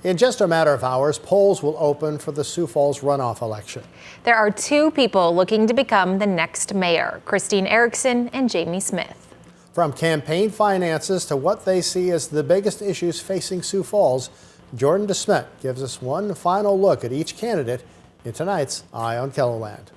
In just a matter of hours, polls will open for the Sioux Falls runoff election. There are two people looking to become the next mayor, Smith Erickson and Jamie Smith. From campaign finances to what they see as the biggest issues facing Sioux Falls, Jordan DeSmet gives us one final look at each candidate in tonight's Eye on KELOLAND.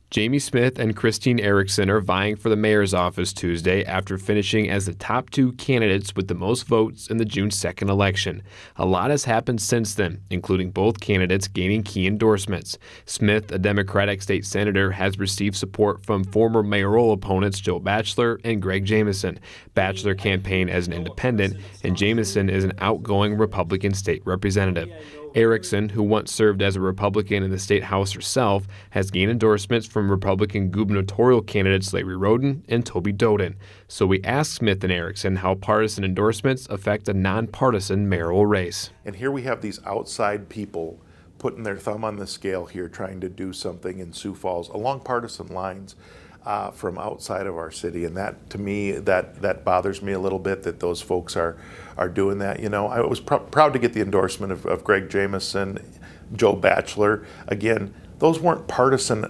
Jamie Smith and Smith Erickson are vying for the mayor's office Tuesday after finishing as the top two candidates with the most votes in the June 2nd election. A lot has happened since then, including both candidates gaining key endorsements. Smith, a Democratic state senator, has received support from former mayoral opponents Joe Batchelor and Greg Jamieson. Batchelor campaigned as an independent, and Jamieson is an outgoing Republican state representative. Erickson, who once served as a Republican in the state house herself, has gained endorsements from Republican gubernatorial candidates Larry Roden and Toby Doden. So we asked Smith and Erickson how partisan endorsements affect a nonpartisan mayoral race. And here we have these outside people putting their thumb on the scale here, trying to do something in Sioux Falls along partisan lines from outside of our city. And that, to me, that bothers me a little bit, that those folks are doing that. You know, I was proud to get the endorsement of Greg Jamieson, Joe Batchelor. Again, those weren't partisan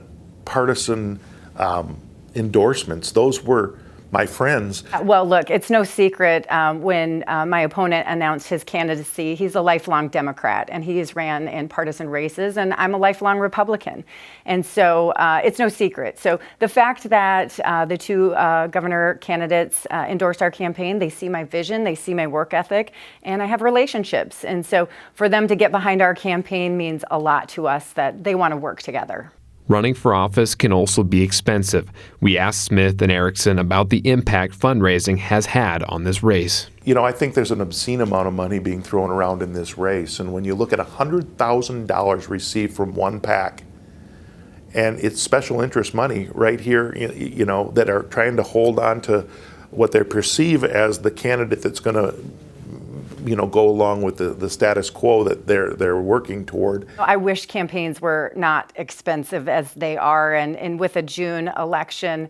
endorsements. Those were my friends. Well, look, it's no secret when my opponent announced his candidacy, he's a lifelong Democrat and he has ran in partisan races, and I'm a lifelong Republican. And so it's no secret. So the fact that the two governor candidates endorsed our campaign, they see my vision, they see my work ethic, and I have relationships. And so for them to get behind our campaign means a lot to us, that they want to work together. Running for office can also be expensive. We asked Smith and Erickson about the impact fundraising has had on this race. You know, I think there's an obscene amount of money being thrown around in this race. And when you look at $100,000 received from one PAC, and it's special interest money right here, you know, that are trying to hold on to what they perceive as the candidate that's going to, you know, go along with the status quo that they're working toward. I wish campaigns were not expensive as they are, and with a June election,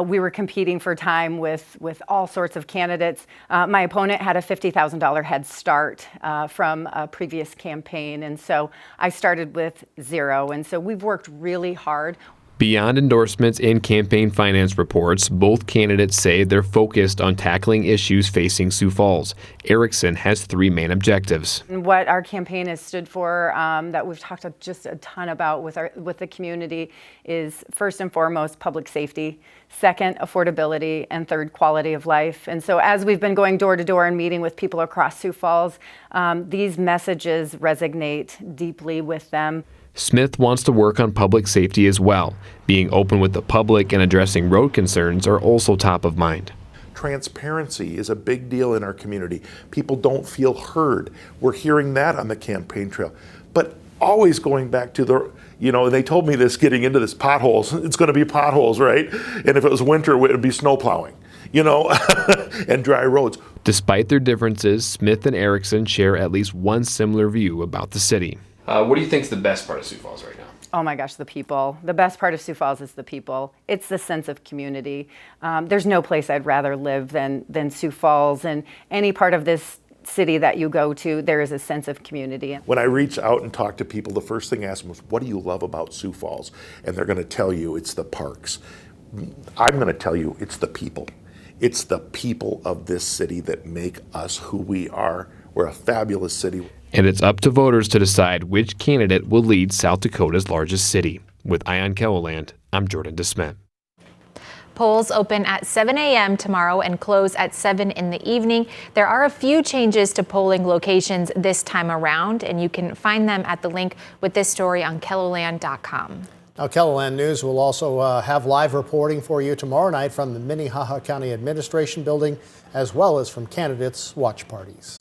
we were competing for time with all sorts of candidates. My opponent had a $50,000 head start from a previous campaign, and so I started with zero, and so we've worked really hard. Beyond endorsements and campaign finance reports, both candidates say they're focused on tackling issues facing Sioux Falls. Erickson has three main objectives. What our campaign has stood for, that we've talked just a ton about with the community, is first and foremost public safety, second affordability, and third quality of life. And so as we've been going door to door and meeting with people across Sioux Falls, these messages resonate deeply with them. Smith wants to work on public safety as well. Being open with the public and addressing road concerns are also top of mind. Transparency is a big deal in our community. People don't feel heard. We're hearing that on the campaign trail. But always going back to the, you know, they told me this getting into this, potholes. It's going to be potholes, right? And if it was winter, it would be snow plowing, you know, and dry roads. Despite their differences, Smith and Erickson share at least one similar view about the city. What do you think is the best part of Sioux Falls right now? Oh my gosh, the people. The best part of Sioux Falls is the people. It's the sense of community. There's no place I'd rather live than Sioux Falls, and any part of this city that you go to, there is a sense of community. When I reach out and talk to people, the first thing I ask them is, what do you love about Sioux Falls? And they're going to tell you it's the parks. I'm going to tell you it's the people. It's the people of this city that make us who we are. We're a fabulous city. And it's up to voters to decide which candidate will lead South Dakota's largest city. With Eye on KELOLAND, I'm Jordan DeSmet. Polls open at 7 a.m. tomorrow and close at 7 in the evening. There are a few changes to polling locations this time around, and you can find them at the link with this story on KELOLAND.com. Now, KELOLAND News will also have live reporting for you tomorrow night from the Minnehaha County Administration Building, as well as from candidates' watch parties.